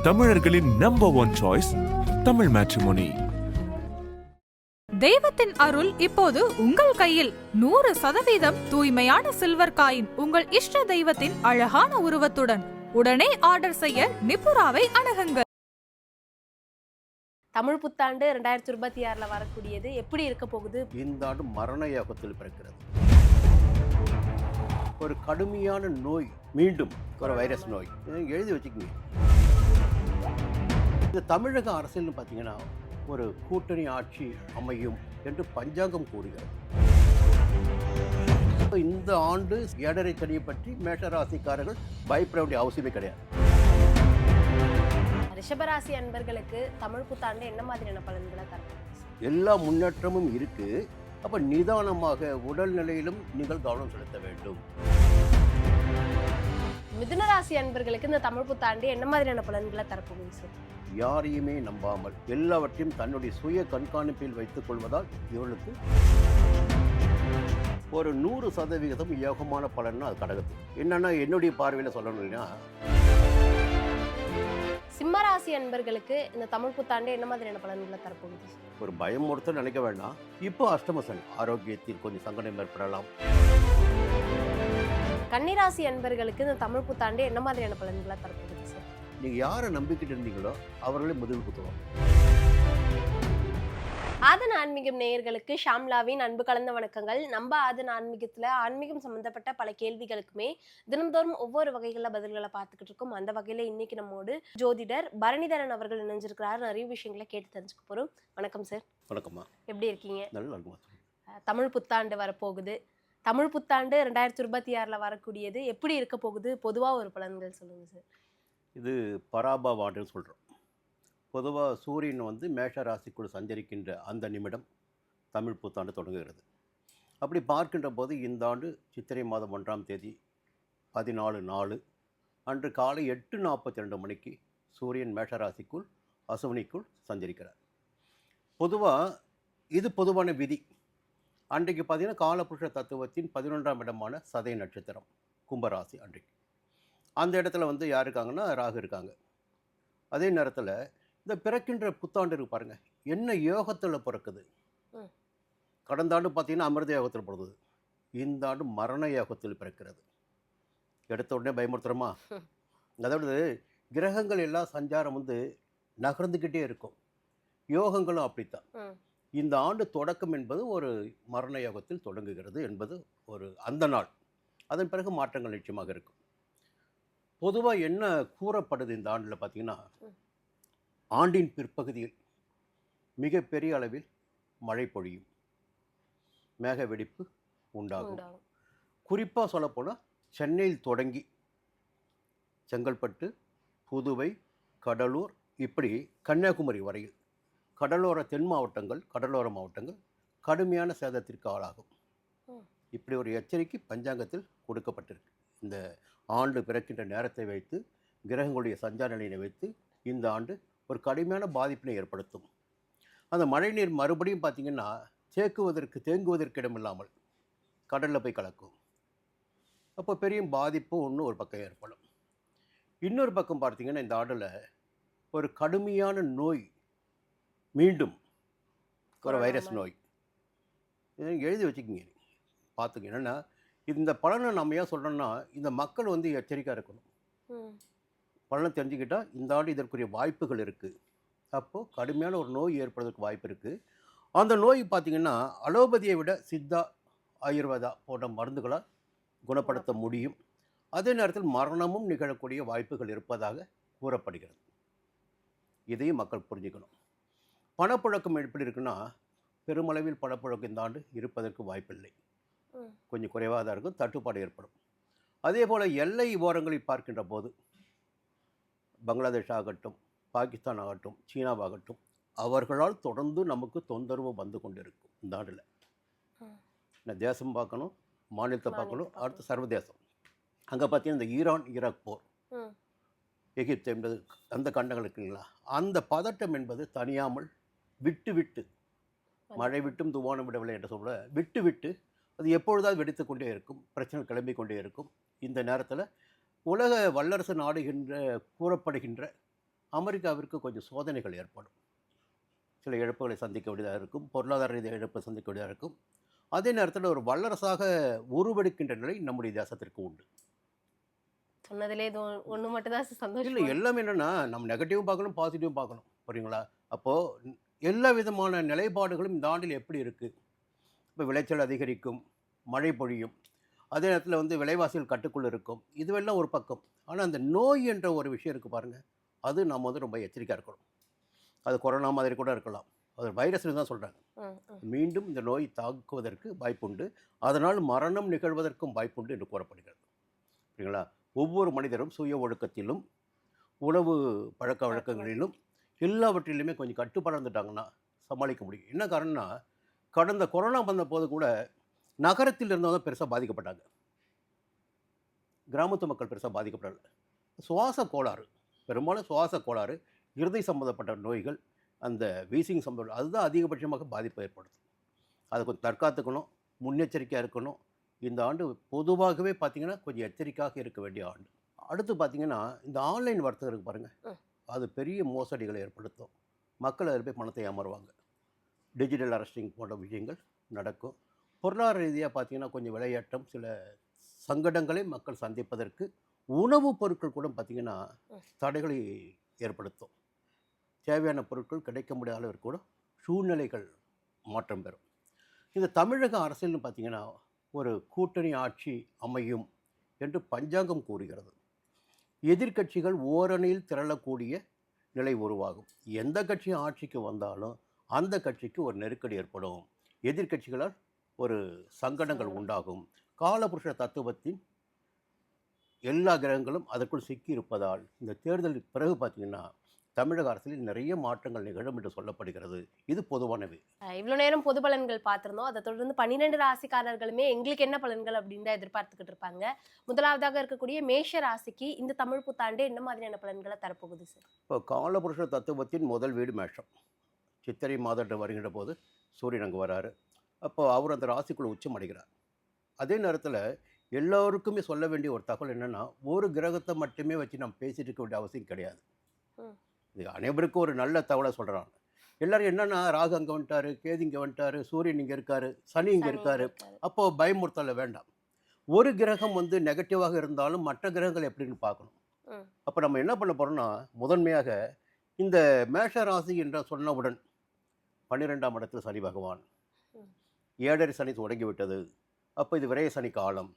தமிழர்களின் number one choice Tamil matrimony. தெய்வத்தின் அருள் இப்போது உங்கள் கையில். 100% தூய்மையான சில்வர் காயின் உங்கள் இஷ்ட தெய்வத்தின் அழகான உருவத்துடன் உடனே ஆர்டர் செய்ய நிபுராவை அணுகுங்கள். தமிழ் புத்தாண்டு 2026 வரக்கூடியது எப்படி இருக்க போகுது? இந்த ஆண்டு மரண யோகத்தில் பிறக்கிறது. ஒரு கடுமையான நோய், மீண்டும் ஒரு வைரஸ் நோய் எழுதி வச்சுக்கோங்க. இந்த தமிழக அரசியல்னு பார்த்தீங்கன்னா ஒரு கூட்டணி ஆட்சி அமையும் என்று பஞ்சாங்கம் கூறுகிறது. இந்த ஆண்டு ஏழரை சனியை பற்றி மேஷராசிக்காரர்கள் பயப்பட வேண்டிய அவசியமே கிடையாது. ரிஷபராசி அன்பர்களுக்கு தமிழ் புத்தாண்டு என்ன மாதிரியான பலன்களை தரும்? எல்லா முன்னேற்றமும் இருக்கு. அப்ப நிதானமாக உடல் நிலையிலும் நீங்கள் கவனம் செலுத்த வேண்டும். மிதுனராசி அன்பர்களுக்கு இந்த தமிழ் புத்தாண்டு என்ன மாதிரியான பலன்களை தரப்போகுது சார்? யாரையுமே நம்பாமல் எல்லாவற்றையும் தன்னுடைய சுய கண்காணிப்பில் வைத்துக் கொள்வதால் இவர்களுக்கு ஒரு 100% யோகமான பலன் அது கடகத்து. என்னன்னா என்னுடைய பார்வையில் சொல்லணும்னா, சிம்மராசி அன்பர்களுக்கு இந்த தமிழ் புத்தாண்டு என்ன மாதிரியான பலன்களை தரப்போகுது? ஒரு பயம் ஒருத்தர் நினைக்க வேண்டாம். இப்போ அஷ்டம சனி, ஆரோக்கியத்தில் கொஞ்சம் சங்கடம் ஏற்படலாம். கன்னிராசி அன்பர்களுக்கு இந்த தமிழ் புத்தாண்டு என்ன மாதிரியான பலன்களை தரப்போகுது சார்? நீங்க யாரை நம்பிக்கிட்டு இருந்தீங்களோ அவர்களே முதல் குத்துவாங்க. ஆதன் ஆன்மீகம் நேயர்களுக்கு ஷாம்லாவின் அன்பு கலந்த வணக்கங்கள். நம்ம ஆதன் ஆன்மீகத்துல ஆன்மீகம் சம்பந்தப்பட்ட பல கேள்விகளுக்குமே தினம்தோறும் ஒவ்வொரு வகைகளில் பதில்களை பார்த்துக்கிட்டு இருக்கோம். அந்த வகையில இன்னைக்கு நம்மோடு ஜோதிடர் பரணிதரன் அவர்கள் இணைஞ்சிருக்கிறார். நிறைய விஷயங்களை கேட்டு தெரிஞ்சுக்க போறோம். வணக்கம் சார். வணக்கம்மா. எப்படி இருக்கீங்க? நல்லா இருக்குமா. தமிழ் புத்தாண்டு வரப்போகுது. தமிழ் புத்தாண்டு 2026 வரக்கூடியது எப்படி இருக்க போகுது? பொதுவா ஒரு பலன்கள் சொல்லுங்க சார். இது பராபவ ஆண்டுன்னு சொல்கிறோம். பொதுவாக சூரியன் மேஷ ராசிக்குள் சஞ்சரிக்கின்ற அந்த நிமிடம் தமிழ் புத்தாண்டு தொடங்குகிறது. அப்படி பார்க்கின்ற போது இந்த ஆண்டு சித்திரை மாதம் 1ஆம் தேதி 14/4 அன்று காலை 8:42 மணிக்கு சூரியன் மேஷ ராசிக்குள் அசுவினிக்குள் சஞ்சரிக்கிறார். பொதுவாக இது பொதுவான விதி. அன்றைக்கு பார்த்தீங்கன்னா காலபுருஷ தத்துவத்தின் 11ஆம் இடமான சதய நட்சத்திரம் கும்பராசி. அன்றைக்கு அந்த இடத்துல யார் இருக்காங்கன்னா ராகு இருக்காங்க. அதே நேரத்தில் இந்த பிறக்கின்ற புத்தாண்டு இருக்கு பாருங்க, என்ன யோகத்தில் பிறக்குது. கடந்த ஆண்டு பார்த்தீங்கன்னா அமிர்த யோகத்தில் பிறந்தது. இந்த ஆண்டு மரண யோகத்தில் பிறக்கிறது. எடுத்த உடனே பயமுறுத்துறோமா? அதாவது கிரகங்கள் எல்லாம் சஞ்சாரம் நகர்ந்துக்கிட்டே இருக்கும். யோகங்களும் அப்படித்தான். இந்த ஆண்டு தொடக்கம் என்பது ஒரு மரண யோகத்தில் தொடங்குகிறது என்பது ஒரு அந்த நாள். அதன் பிறகு மாற்றங்கள் நிச்சயமாக இருக்கும். பொதுவாக என்ன கூறப்படுது இந்த ஆண்டில் பார்த்தீங்கன்னா, ஆண்டின் பிற்பகுதியில் மிகப்பெரிய அளவில் மழை பொழியும், மேக வெடிப்பு உண்டாகும். குறிப்பாக சொல்லப்போனால் சென்னையில் தொடங்கி செங்கல்பட்டு, புதுவை, கடலூர், இப்படி கன்னியாகுமரி வரையில் கடலோர தென் மாவட்டங்கள், கடலோர மாவட்டங்கள் கடுமையான சேதத்திற்கு ஆளாகும். இப்படி ஒரு எச்சரிக்கை பஞ்சாங்கத்தில் கொடுக்கப்பட்டிருக்கு. இந்த ஆண்டு பிறக்கின்ற நேரத்தை வைத்து, கிரகங்களுடைய சஞ்சார நிலையை வைத்து இந்த ஆண்டு ஒரு கடுமையான பாதிப்பினை ஏற்படுத்தும். அந்த மழை நீர் மறுபடியும் பார்த்திங்கன்னா தேங்குவதற்கு இடமில்லாமல் கடலில் போய் கலக்கும். அப்போ பெரிய பாதிப்பு ஒரு பக்கம் ஏற்படும். இன்னொரு பக்கம் பார்த்திங்கன்னா இந்த ஆண்டில் ஒரு கடுமையான நோய், மீண்டும் ஒரு வைரஸ் நோய் எழுதி வச்சுக்கிங்க, பார்த்துங்க. என்னென்னா இந்த பலனை நம்ம ஏன் சொல்கிறோன்னா, இந்த மக்கள் எச்சரிக்கையாக இருக்கணும். பலனை தெரிஞ்சுக்கிட்டால் இந்த ஆண்டு இதற்குரிய வாய்ப்புகள் இருக்குது. அப்போது கடுமையான ஒரு நோய் ஏற்படுறதுக்கு வாய்ப்பு இருக்குது. அந்த நோய் பார்த்திங்கன்னா அலோபதியை விட சித்தா, ஆயுர்வேதா போன்ற மருந்துகளால் குணப்படுத்த முடியும். அதே நேரத்தில் மரணமும் நிகழக்கூடிய வாய்ப்புகள் இருப்பதாக கூறப்படுகிறது. இதையும் மக்கள் புரிஞ்சுக்கணும். பணப்புழக்கம் எப்படி இருக்குன்னா, பெருமளவில் பணப்புழக்கம் இந்த ஆண்டு இருப்பதற்கு வாய்ப்பில்லை. கொஞ்சம் குறைவாக தான் இருக்கும், தட்டுப்பாடு ஏற்படும். அதே போல் எல்லை ஓரங்களில் பார்க்கின்ற போது பங்களாதேஷ் ஆகட்டும், பாகிஸ்தான் ஆகட்டும், சீனாவாகட்டும், அவர்களால் தொடர்ந்து நமக்கு தொந்தரவு வந்து கொண்டு இருக்கும் இந்த ஆண்டில். தேசம் பார்க்கணும், மாநிலத்தை பார்க்கணும், அடுத்து சர்வதேசம். அங்கே பார்த்தீங்கன்னா இந்த ஈரான் ஈராக் போர், எகிப்து என்பது அந்த கண்டங்கள் இருக்குங்களா, அந்த பதட்டம் என்பது தனியாமல் விட்டு விட்டு, மழை விட்டும் துவானம் விடவில்லை என்று சொல்ல, விட்டு விட்டு அது எப்பொழுதாவது வெடித்து கொண்டே இருக்கும், பிரச்சனை கிளம்பி கொண்டே இருக்கும். இந்த நேரத்தில் உலக வல்லரசு நாடுகின்ற கூறப்படுகின்ற அமெரிக்காவிற்கு கொஞ்சம் சோதனைகள் ஏற்படும். சில இழப்புகளை சந்திக்க வேண்டியதாக இருக்கும், பொருளாதார ரீதியாக இழப்பை சந்திக்க வேண்டியதாக இருக்கும். அதே நேரத்தில் ஒரு வல்லரசாக உருவெடுக்கின்ற நிலை நம்முடைய தேசத்திற்கு உண்டு. சொன்னதுல இது ஒண்ணு மட்டும் தான் இல்லை, சந்தோஷம். எல்லாமே என்னென்னா நம்ம நெகட்டிவும் பார்க்கணும், பாசிட்டிவும் பார்க்கணும். புரியுங்களா? அப்போது எல்லா விதமான நிலைப்பாடுகளும் இந்த ஆண்டில் எப்படி இருக்குது? இப்போ விளைச்சல் அதிகரிக்கும், மழை பொழியும், அதே நேரத்தில் வந்து விலைவாசிகள் கட்டுக்குள் இருக்கும். இதுவெல்லாம் ஒரு பக்கம். ஆனால் அந்த நோய் என்ற ஒரு விஷயம் இருக்குது பாருங்கள், அது நம்ம வந்து ரொம்ப எச்சரிக்கையாக இருக்கணும். அது கொரோனா மாதிரி கூட இருக்கலாம், அது வைரஸ்னு தான் சொல்கிறாங்க. மீண்டும் இந்த நோய் தாக்குவதற்கு வாய்ப்புண்டு, அதனால் மரணம் நிகழ்வதற்கும் வாய்ப்புண்டு என்று கூறப்படுகிறது. சரிங்களா? ஒவ்வொரு மனிதரும் சுய ஒழுக்கத்திலும் உணவு பழக்க வழக்கங்களிலும் எல்லாவற்றிலுமே கொஞ்சம் கட்டுப்பாடு இருந்துட்டாங்கன்னா சமாளிக்க முடியும். என்ன காரணம்னா, கடந்த கொரோனா வந்த போது கூட நகரத்தில் இருந்தவங்க பெருசாக பாதிக்கப்பட்டாங்க, கிராமத்து மக்கள் பெருசாக பாதிக்கப்படலை. சுவாச கோளாறு, பெரும்பாலும் சுவாச கோளாறு, இருதய சம்பந்தப்பட்ட நோய்கள், அந்த வீசிங் சம்பந்தம், அதுதான் அதிகபட்சமாக பாதிப்பை ஏற்படுத்தும். அதை கொஞ்சம் தற்காத்துக்கணும், முன்னெச்சரிக்கையாக இருக்கணும். இந்த ஆண்டு பொதுவாகவே பார்த்திங்கன்னா கொஞ்சம் எச்சரிக்கையாக இருக்க வேண்டிய ஆண்டு. அடுத்து பார்த்திங்கன்னா இந்த ஆன்லைன் வர்த்தகம் இருக்குது பாருங்கள், அது பெரிய மோசடிகளை ஏற்படுத்தும். மக்கள் அதில் போய் பணத்தை ஏமாறுவாங்க. டிஜிட்டல் அரெஸ்டிங் போன்ற விஷயங்கள் நடக்கும். பொருளாதார ரீதியாக பார்த்திங்கன்னா கொஞ்சம் விளையாட்டம், சில சங்கடங்களை மக்கள் சந்திப்பதற்கு உணவுப் பொருட்கள் கூட பார்த்திங்கன்னா தடைகளை ஏற்படுத்தும். தேவையான பொருட்கள் கிடைக்க முடியாத அளவிற்கு கூட சூழ்நிலைகள் மாற்றம் பெறும். இந்த தமிழக அரசியல்னு பார்த்திங்கன்னா ஒரு கூட்டணி ஆட்சி அமையும் என்று பஞ்சாங்கம் கூறுகிறது. எதிர்க்கட்சிகள் ஓரணியில் திரளக்கூடிய நிலை உருவாகும். எந்த கட்சி ஆட்சிக்கு வந்தாலும் அந்த கட்சிக்கு ஒரு நெருக்கடி ஏற்படும், எதிர்க்கட்சிகளால் ஒரு சங்கடங்கள் உண்டாகும். காலபுருஷ தத்துவத்தின் எல்லா கிரகங்களும் அதற்குள் சிக்கி இருப்பதால் இந்த தேர்தலுக்கு பிறகு பார்த்திங்கன்னா தமிழக அரசியலில் நிறைய மாற்றங்கள் நிகழும் என்று சொல்லப்படுகிறது. இது பொதுவானது. இவ்வளோ நேரம் பொது பலன்கள் பார்த்துருந்தோம். அதை தொடர்ந்து 12 ராசிக்காரர்களுமே எங்களுக்கு என்ன பலன்கள் அப்படின்னு தான் எதிர்பார்த்துக்கிட்டு இருப்பாங்க. முதலாவதாக இருக்கக்கூடிய மேஷ ராசிக்கு இந்த தமிழ் புத்தாண்டு என்ன மாதிரியான பலன்களை தரப்போகுது சார்? இப்போ காலபுருஷ தத்துவத்தின் முதல் வீடு மேஷம். சித்திரை மாதம் வருகின்ற போது சூரியன் அங்கே வராரு. அப்போ அவர் அந்த ராசிக்குள்ள உச்சம் அடைகிறார். அதே நேரத்தில் எல்லோருக்குமே சொல்ல வேண்டிய ஒரு தகவல் என்னென்னா, ஒரு கிரகத்தை மட்டுமே வச்சு நம்ம பேசிட்டு இருக்க வேண்டிய அவசியம் கிடையாது. இது அனைவருக்கும் ஒரு நல்ல தகவலை சொல்கிறாங்க. எல்லோரும் என்னென்னா, ராகு அங்கே வந்துட்டார், கேது இங்கே வந்துட்டார், சூரியன் இங்கே இருக்கார், சனி இங்கே இருக்கார், அப்போது பயமுறுத்தல வேண்டாம். ஒரு கிரகம் வந்து நெகட்டிவாக இருந்தாலும் மற்ற கிரகங்கள் எப்படின்னு பார்க்கணும். அப்போ நம்ம என்ன பண்ண போகிறோம்னா, முதன்மையாக இந்த மேஷ ராசி என்ற சொன்னவுடன் 12ஆம் இடத்தில் சனி பகவான், 7.5 சனி தொடங்கிவிட்டது. அப்போ இது விரைய சனி காலம்,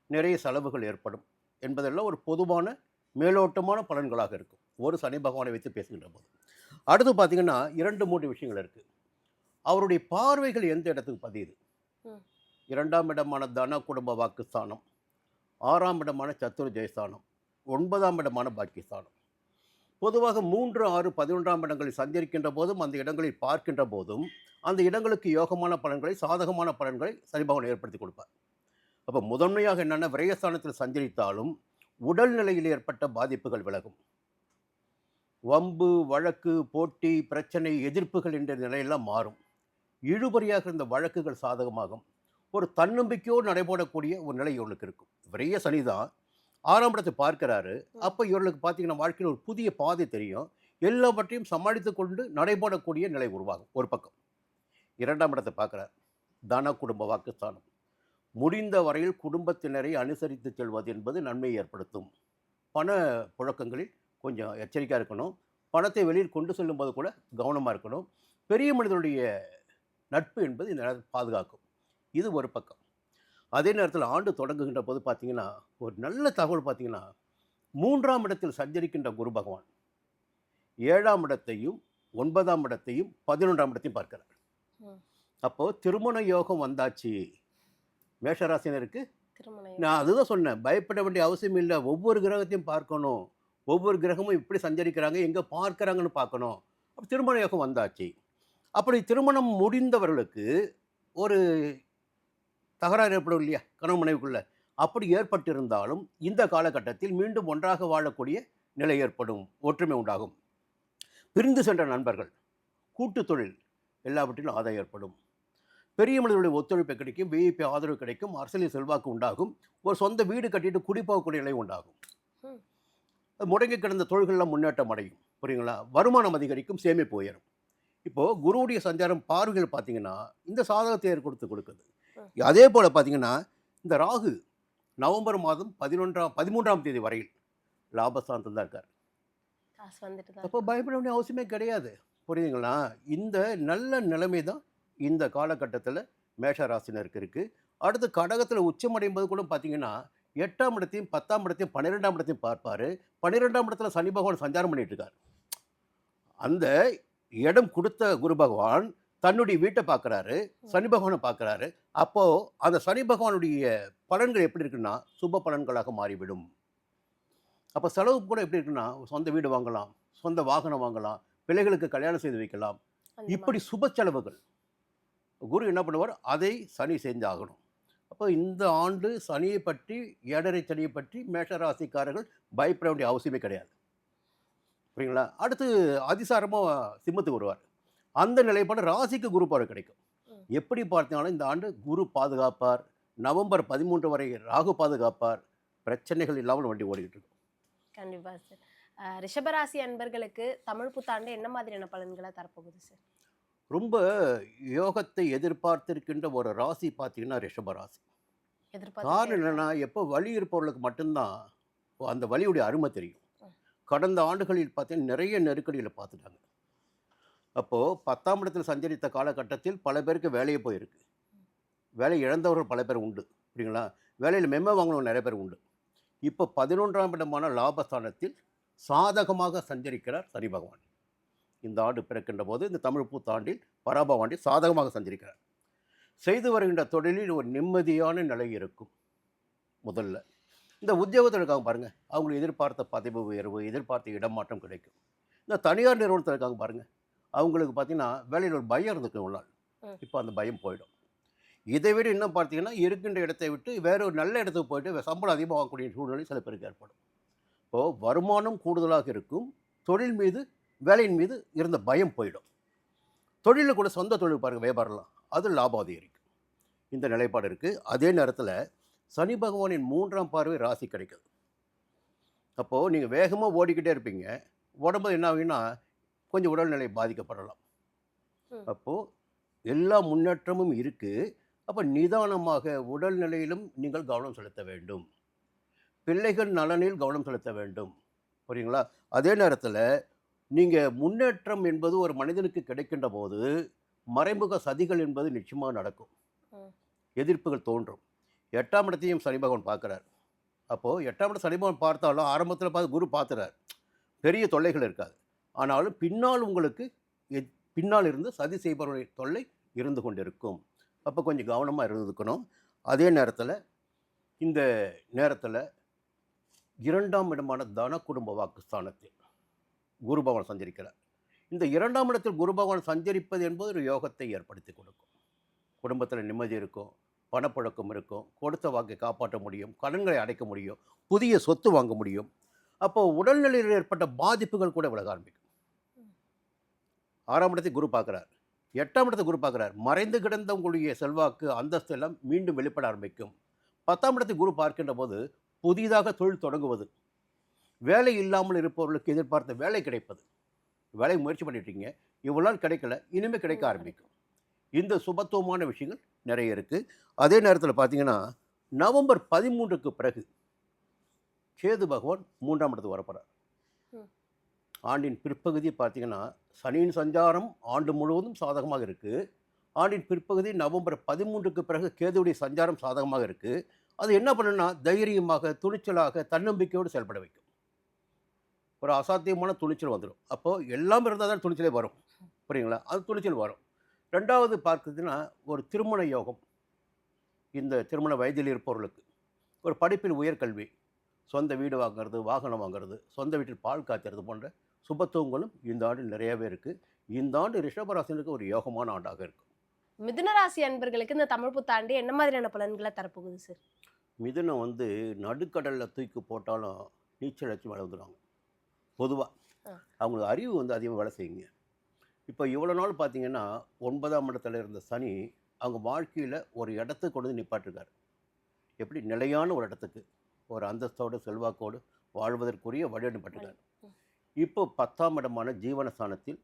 நிறைய செலவுகள் ஏற்படும் என்பதெல்லாம் ஒரு பொதுவான மேலோட்டமான பலன்களாக இருக்கும் ஒரு சனி பகவானை வைத்து பேசுகின்ற போது. அடுத்து பார்த்திங்கன்னா 2-3 விஷயங்கள் இருக்குது. அவருடைய பார்வைகள் எந்த இடத்துக்கு பதியுது? 2ஆம் இடமான தன குடும்ப வாக்குஸ்தானம், 6ஆம் இடமான சத்துரு ஜெயஸ்தானம், 9ஆம் இடமான பாக்கியஸ்தானம். பொதுவாக 3, 6, 11ஆம் இடங்களை சந்திருக்கின்ற போதும் அந்த இடங்களில் பார்க்கின்ற போதும் அந்த இடங்களுக்கு யோகமான பலன்களை, சாதகமான பலன்களை சனி பகவான் ஏற்படுத்தி கொடுப்பார். அப்போ முதன்மையாக என்னென்னா, விரயஸ்தானத்தில் சஞ்சரித்தாலும் உடல்நிலையில் ஏற்பட்ட பாதிப்புகள் விலகும். வம்பு, வழக்கு, போட்டி, பிரச்சனை, எதிர்ப்புகள் என்ற நிலையெல்லாம் மாறும். இழுபறியாக இருந்த வழக்குகள் சாதகமாகும். ஒரு தன்னம்பிக்கையோடு நடைபெறக்கூடிய ஒரு நிலை இவர்களுக்கு இருக்கும். விரைய சனி தான் 6ஆம் இடத்தை பார்க்கிறாரு. அப்போ இவர்களுக்கு பார்த்திங்கன்னா வாழ்க்கையில் ஒரு புதிய பாதை தெரியும். எல்லாவற்றையும் சமாளித்து கொண்டு நடைபெறக்கூடிய நிலை உருவாகும் ஒரு பக்கம். 2ஆம் இடத்தை பார்க்குறார், தன குடும்ப வாக்குஸ்தானம். முடிந்த வரையில் குடும்பத்தினரை அனுசரித்து செல்வது என்பது நன்மையை ஏற்படுத்தும். பண புழக்கங்களில் கொஞ்சம் எச்சரிக்கையாக இருக்கணும். பணத்தை வெளியில் கொண்டு செல்லும்போது கூட கவனமாக இருக்கணும். பெரிய மனிதனுடைய நட்பு என்பது இந்த நேரத்தில் பாதுகாக்கும். இது ஒரு பக்கம். அதே நேரத்தில் ஆண்டு தொடங்குகின்ற போது பார்த்திங்கன்னா ஒரு நல்ல தகவல் பார்த்திங்கன்னா, 3ஆம் இடத்தில் சஞ்சரிக்கின்ற குரு பகவான் 7ஆம் இடத்தையும் 9ஆம் இடத்தையும் 11ஆம் இடத்தையும் பார்க்கிறார். அப்போது திருமண யோகம் வந்தாச்சு மேஷராசினருக்கு. நான் அதுதான் சொன்னேன், பயப்பட வேண்டிய அவசியம் இல்லை. ஒவ்வொரு கிரகத்தையும் பார்க்கணும், ஒவ்வொரு கிரகமும் இப்படி சஞ்சரிக்கிறாங்க, எங்கே பார்க்குறாங்கன்னு பார்க்கணும். அப்போ திருமண யோகம் வந்தாச்சு. அப்படி திருமணம் முடிந்தவர்களுக்கு ஒரு தகராறு ஏற்படும் இல்லையா கணவன் மனைவிக்குள்ள, அப்படி ஏற்பட்டிருந்தாலும் இந்த காலகட்டத்தில் மீண்டும் ஒன்றாக வாழக்கூடிய நிலை ஏற்படும், ஒற்றுமை உண்டாகும். பிரிந்து சென்ற நண்பர்கள், கூட்டு தொழில் எல்லாவற்றிலும் ஆதாயம் ஏற்படும். பெரிய மனிதர்களுடைய ஒத்துழைப்பு கிடைக்கும், விஐபி ஆதரவு கிடைக்கும், அரசியல் செல்வாக்கு உண்டாகும். ஒரு சொந்த வீடு கட்டிட்டு குடிப்போகக்கூடிய நிலை உண்டாகும். முடங்கி கிடந்த தொழில்கள்லாம் முன்னேற்றம் அடையும். புரியுங்களா? வருமானம் அதிகரிக்கும், சேமிப்பு உயரும். இப்போது குருவுடைய சஞ்சாரம் பார்வைகள் பார்த்தீங்கன்னா இந்த சாதகத்தை ஏற்படுத்தி கொடுக்குது. அதே போல் பார்த்தீங்கன்னா இந்த ராகு நவம்பர் மாதம் 13ஆம் தேதி வரையில் லாபஸ்தானத்தில் தான் இருக்கார். காசு வந்துட்டு தான் அப்போ பயப்பட வேண்டிய அவசியமே கிடையாது. புரியுதுங்களா? இந்த நல்ல நிலைமை தான் இந்த காலகட்டத்தில் மேஷ ராசினருக்கு இருக்குது. அடுத்து கடகத்தில் உச்சமடையும் போது கூட பார்த்தீங்கன்னா 8ஆம் இடத்தையும் 10ஆம் இடத்தையும் 12ஆம் இடத்தையும் பார்ப்பார். 12ஆம் இடத்துல சனி பகவான் சஞ்சாரம் பண்ணிட்டு இருக்கார். அந்த இடம் கொடுத்த குரு பகவான் தன்னுடைய வீட்டை பார்க்குறாரு, சனி பகவானை பார்க்குறாரு. அப்போது அந்த சனி பகவானுடைய பலன்கள் எப்படி இருக்குன்னா சுப பலன்களாக மாறிவிடும். அப்போ செலவு கூட எப்படி இருக்குன்னா சொந்த வீடு வாங்கலாம், சொந்த வாகனம் வாங்கலாம், பிள்ளைகளுக்கு கல்யாணம் செய்து வைக்கலாம். அந்த இப்படி சுப செலவுகள் குரு என்ன பண்ணுவார், அதை சனி செஞ்சாகணும். அப்போ இந்த ஆண்டு சனியை பற்றி, ஏழரை சனியை பற்றி மேஷராசிக்காரர்கள் பயப்பட வேண்டிய அவசியமே கிடையாது. புரியுங்களா? அடுத்து அதிசாரமாக சிம்மத்துக்கு வருவார். அந்த நிலைப்பாடு ராசிக்கு குரு பார்வை கிடைக்கும். எப்படி பார்த்தாலும் இந்த ஆண்டு குரு பாதுகாப்பார். நவம்பர் 13 வரை ராகு பாதுகாப்பார். பிரச்சனைகள் இல்லாமல் வண்டி ஓடிக்கிட்டு இருக்கும். கண்டிப்பா சார். ரிஷபராசி அன்பர்களுக்கு தமிழ் புத்தாண்டு என்ன மாதிரியான பலன்களை தரப்போகுது சார்? ரொம்ப யோகத்தை எதிர்பார்த்திருக்கின்ற ஒரு ராசி பார்த்தீங்கன்னா ரிஷப ராசி. எதிர்பார்த்து காரணம் என்னென்னா எப்போ வலி இருப்பவர்களுக்கு மட்டும்தான் அந்த வலியுடைய அருமை தெரியும். கடந்த ஆண்டுகளில் பார்த்தீங்கன்னா நிறைய நெருக்கடிகளை பார்த்துட்டாங்க. அப்போது 10ஆம் இடத்தில் சஞ்சரித்த காலகட்டத்தில் பல பேருக்கு வேலையே போயிருக்கு. வேலை இழந்தவர்கள் பல பேர் உண்டு. புரியுங்களா? வேலையில் மெம்ம வாங்கினவங்க நிறைய பேர் உண்டு. இப்போ 11ஆம் இடமான லாபஸ்தானத்தில் சாதகமாக சஞ்சரிக்கிறார் சனி பகவான். இந்த ஆண்டு பிறக்கின்ற போது இந்த தமிழ் புத்தாண்டில் பராபவ ஆண்டில் சாதகமாக சஞ்சரிக்கிறார். செய்து வருகின்ற தொழிலில் ஒரு நிம்மதியான நிலை இருக்கும். முதல்ல இந்த உத்தியோகத்தில் இருக்காங்க பாருங்கள், அவங்களுக்கு எதிர்பார்த்த பதவி உயர்வு, எதிர்பார்த்த இடமாற்றம் கிடைக்கும். இந்த தனியார் நிறுவனத்தில் இருக்காங்க பாருங்கள், அவங்களுக்கு பார்த்தீங்கன்னா வேலையில் ஒரு பயம் இருந்துக்கும் ஒரு நாள். இப்போ அந்த பயம் போயிடும். இதை விட இன்னும் பார்த்தீங்கன்னா இருக்கின்ற இடத்தை விட்டு வேற ஒரு நல்ல இடத்துக்கு போயிட்டு சம்பளம் அதிகமாக வாங்கக்கூடிய சூழ்நிலை சில பேருக்கு ஏற்படும். இப்போது வருமானம் கூடுதலாக இருக்கும். தொழில் மீது, வேலையின் மீது இருந்த பயம் போயிடும். தொழிலில் கூட சொந்த தொழில் பாருங்கள், வியாபாரம்லாம் அது லாபம் அதிகரிக்கும். இந்த நிலைப்பாடு இருக்குது. அதே நேரத்தில் சனி பகவானின் 3ஆம் பார்வை ராசி கிடைக்குது. அப்போது நீங்கள் வேகமாக ஓடிக்கிட்டே இருப்பீங்க. ஓடும்போது என்ன ஆகுன்னா கொஞ்சம் உடல்நிலை பாதிக்கப்படலாம். அப்போது எல்லா முன்னேற்றமும் இருக்குது. அப்போ நிதானமாக உடல்நிலையிலும் நீங்கள் கவனம் செலுத்த வேண்டும். பிள்ளைகள் நலனில் கவனம் செலுத்த வேண்டும். புரியுங்களா? அதே நேரத்தில் நீங்கள் முன்னேற்றம் என்பது ஒரு மனிதனுக்கு கிடைக்கின்ற போது மறைமுக சதிகள் என்பது நிச்சயமாக நடக்கும். எதிர்ப்புகள் தோன்றும். 8ஆம் இடத்தையும் சனி பகவான் பார்க்குறார். அப்போது 8ஆம் இடம் சனி பகவான் பார்த்தாலும் ஆரம்பத்தில் பார்த்து குரு பார்த்துறார். பெரிய தொல்லைகள் இருக்காது. ஆனாலும் பின்னால் உங்களுக்கு பின்னால் இருந்து சதி செய்பவருடைய தொல்லை இருந்து கொண்டிருக்கும். அப்போ கொஞ்சம் கவனமாக இருந்துக்கணும். அதே நேரத்தில் இந்த நேரத்தில் 2ஆம் இடமான தன குடும்ப வாக்குஸ்தானத்தில் குரு பகவான் சஞ்சரிக்கிறார். இந்த 2ஆம் இடத்தில் குரு பகவான் சஞ்சரிப்பது என்பது ஒரு யோகத்தை ஏற்படுத்தி கொடுக்கும். குடும்பத்தில் நிம்மதி இருக்கும், பணப்புழக்கம் இருக்கும், கொடுத்த வாக்கை காப்பாற்ற முடியும், கடன்களை அடைக்க முடியும், புதிய சொத்து வாங்க முடியும். அப்போது உடல்நிலையில் ஏற்பட்ட பாதிப்புகள் கூட விலக ஆரம்பிக்கும். 6ஆம் இடத்தை குரு பார்க்குறார். 8ஆம் இடத்தை குரு பார்க்குறார். மறைந்து கிடந்த உங்களுடைய செல்வாக்கு, அந்தஸ்து எல்லாம் மீண்டும் வெளிப்பட ஆரம்பிக்கும். 10ஆம் இடத்தை குரு பார்க்கின்ற போது புதிதாக தொழில் தொடங்குவது, வேலை இல்லாமல் இருப்பவர்களுக்கு எதிர்பார்த்த வேலை கிடைப்பது. வேலை முயற்சி பண்ணிட்டீங்க, இவ்வளோ நாள் கிடைக்கல, இனிமேல் கிடைக்க ஆரம்பிக்கும். இந்த சுபத்துவமான விஷயங்கள் நிறைய இருக்குது. அதே நேரத்தில் பார்த்தீங்கன்னா நவம்பர் 13க்கு பிறகு கேது பகவான் 3ஆம் இடத்துக்கு வரப்போகிறார். ஆண்டின் பிற்பகுதி பார்த்தீங்கன்னா சனியின் சஞ்சாரம் ஆண்டு முழுவதும் சாதகமாக இருக்குது. ஆண்டின் பிற்பகுதி நவம்பர் 13க்கு பிறகு கேதுவுடைய சஞ்சாரம் சாதகமாக இருக்குது. அது என்ன பண்ணுன்னா தைரியமாக, துணிச்சலாக, தன்னம்பிக்கையோடு செயல்பட வைக்கும். ஒரு அசாத்தியமான துணிச்சல் வந்துடும். அப்போது எல்லாம் இருந்தால் தான் துணிச்சலே வரும். புரியுங்களா? அது துணிச்சல் வரும். 2வது பார்க்குறதுன்னா ஒரு திருமண யோகம். இந்த திருமண வயதில் இருப்பவர்களுக்கு ஒரு படிப்பில் உயர்கல்வி, சொந்த வீடு வாங்கிறது, வாகனம் வாங்கிறது, சொந்த வீட்டில் பால் காய்ச்சறது போன்ற சுபத்துவங்களும் இந்த ஆண்டு நிறையவே இருக்குது. இந்த ஆண்டு ரிஷபராசினருக்கு ஒரு யோகமான ஆண்டாக இருக்கும். மிதுன ராசி அன்பர்களுக்கு இந்த தமிழ் புத்தாண்டு என்ன மாதிரியான பலன்களை தரப்போகுது சார்? மிதுனம் நடுக்கடலில் தூக்கி போட்டாலும் நீச்சல் அடிச்சு மேலே வந்துடுவாங்க. பொதுவாக அவங்களுக்கு அறிவு அதிகமாக வேலை செய்யுங்க. இப்போ இவ்வளோ நாள் பார்த்தீங்கன்னா 9ஆம் இடத்துல இருந்த சனி அவங்க வாழ்க்கையில் ஒரு இடத்துக்கு கொண்டு வந்து நிப்பாட்டிருக்காரு. எப்படி நிலையான ஒரு இடத்துக்கு, ஒரு அந்தஸ்தோடு செல்வாக்கோடு வாழ்வதற்குரிய வழி அனுப்பட்டிருக்காரு. இப்போ 10ஆம் இடமான ஜீவனஸ்தானத்தில்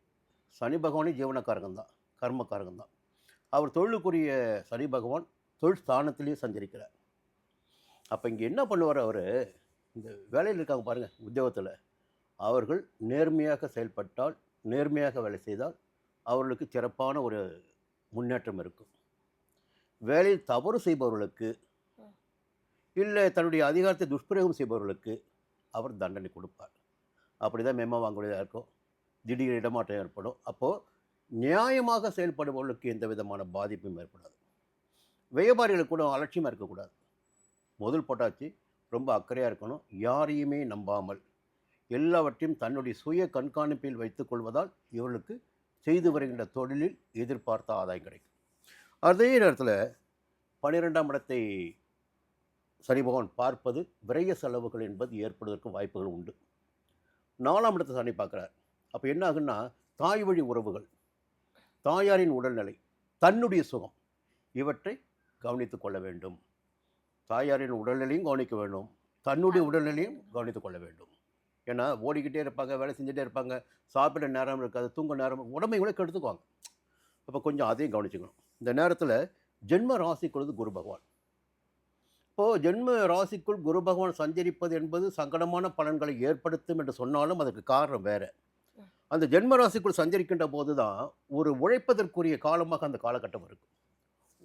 சனி பகவானே ஜீவனக்காரகன் தான், கர்மக்காரகன் தான். அவர் தொழிலுக்குரிய சனி பகவான் தொழில் ஸ்தானத்திலேயே சஞ்சரிக்கிறார். அப்போ இங்கே என்ன பண்ணுவார் அவர், இந்த வேலையில் இருக்காங்க பாருங்கள் உத்தியோகத்தில், அவர்கள் நேர்மையாக செயல்பட்டால், நேர்மையாக வேலை செய்தால் அவர்களுக்கு சிறப்பான ஒரு முன்னேற்றம் இருக்கும். வேலையில் தவறு செய்பவர்களுக்கு, இல்லை தன்னுடைய அதிகாரத்தை துஷ்பிரயோகம் செய்பவர்களுக்கு அவர் தண்டனை கொடுப்பார். அப்படி தான் மெமோ வாங்குவதாக இருக்கும், திடீர் இடமாற்றம் ஏற்படும். அப்போது நியாயமாக செயல்படுபவர்களுக்கு எந்த விதமான பாதிப்பும் ஏற்படாது. வியாபாரிகளுக்கு கூட அலட்சியமாக இருக்கக்கூடாது. முதல் போட்டாச்சு, ரொம்ப அக்கறையாக இருக்கணும். யாரையுமே நம்பாமல் எல்லாவற்றையும் தன்னுடைய சுய கண்காணிப்பில் வைத்துக் கொள்வதால் இவர்களுக்கு செய்து வருகின்ற தொழிலில் எதிர்பார்த்த ஆதாயம் கிடைக்கும். அதே நேரத்தில் 12ஆம் இடத்தை சனி பகவான் பார்ப்பது விரய செலவுகள் என்பது ஏற்படுவதற்கு வாய்ப்புகள் உண்டு. 4ஆம் இடத்தை சனி பார்க்குறார். அப்போ என்ன ஆகுன்னா, தாய் வழி உறவுகள், தாயாரின் உடல்நிலை, தன்னுடைய சுகம், இவற்றை கவனித்து கொள்ள வேண்டும். தாயாரின் உடல்நிலையும் கவனிக்க வேண்டும், தன்னுடைய உடல்நிலையும் கவனித்து கொள்ள வேண்டும். ஏன்னா ஓடிக்கிட்டே இருப்பாங்க, வேலை செஞ்சுட்டே இருப்பாங்க, சாப்பிட நேரம் இருக்காது, தூங்க நேரம், உடம்பை கூட கெடுத்துக்குவாங்க. அப்போ கொஞ்சம் அதையும் கவனிச்சுக்கணும். இந்த நேரத்தில் ஜென்ம ராசிக்குள்ளது குரு பகவான். இப்போது ஜென்ம ராசிக்குள் குரு பகவான் சஞ்சரிப்பது என்பது சங்கடமான பலன்களை ஏற்படுத்தும் என்று சொன்னாலும் அதற்கு காரணம் வேறு. அந்த ஜென்ம ராசிக்குள் சஞ்சரிக்கின்ற போது தான் ஒரு உழைப்பதற்குரிய காலமாக அந்த காலகட்டம் இருக்கும்.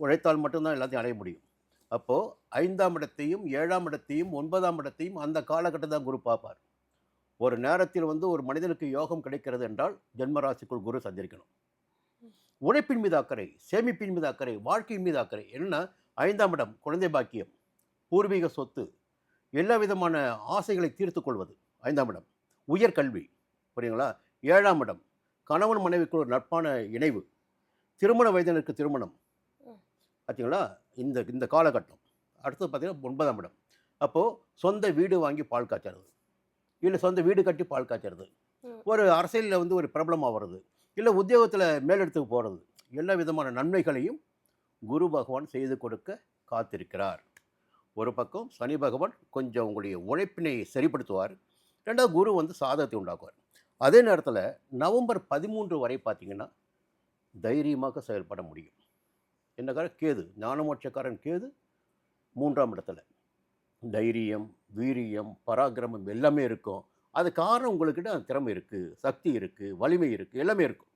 உழைத்தால் மட்டும்தான் எல்லாத்தையும் அடைய முடியும். அப்போது 5ஆம் இடத்தையும் 7ஆம் இடத்தையும் 9ஆம் இடத்தையும் அந்த காலகட்டம் தான் குரு பார்ப்பார். ஒரு நேரத்தில் ஒரு மனிதனுக்கு யோகம் கிடைக்கிறது என்றால் ஜென்மராசிக்குள் குரு சஞ்சரிக்கணும். உழைப்பின் மீது அக்கறை, சேமிப்பின் மீது அக்கறை, வாழ்க்கையின் மீது அக்கறை. என்னன்னா 5ஆம் இடம் குழந்தை பாக்கியம், பூர்வீக சொத்து, எல்லா விதமான ஆசைகளை தீர்த்து கொள்வது 5ஆம் இடம். உயர்கல்வி, புரியுங்களா? 7ஆம் இடம் கணவன் மனைவிக்கு ஒரு நட்பான இணைவு, திருமண வயதினருக்கு திருமணம். பார்த்தீங்களா? இந்த காலகட்டம். அடுத்தது பார்த்தீங்கன்னா 9ஆம் இடம். அப்போது சொந்த வீடு வாங்கி பால் காய்ச்சறது, இல்லை சொந்த வீடு கட்டி பால் காய்ச்சறது, ஒரு அரசியலில் ஒரு பிரபலமாக வர்றது, இல்லை உத்தியோகத்தில் மேலிடத்துக்கு போகிறது, எல்லா விதமான நன்மைகளையும் குரு பகவான் செய்து கொடுக்க காத்திருக்கிறார். ஒரு பக்கம் சனி பகவான் கொஞ்சம் உங்களுடைய உழைப்பினை சரிப்படுத்துவார். ரெண்டாவது குரு சாதகத்தை உண்டாக்குவார். அதே நேரத்தில் நவம்பர் 13 வரை பார்த்தீங்கன்னா தைரியமாக செயல்பட முடியும். என்னக்காரன் கேது, ஞானமோட்சக்காரன் கேது 3ஆம் இடத்துல. தைரியம், வீரியம், பராக்கிரமம் எல்லாமே இருக்கும். அது காரணம் உங்களுக்கிட்ட அந்த திறமை இருக்குது, சக்தி இருக்குது, வலிமை இருக்குது, எல்லாமே இருக்கும்.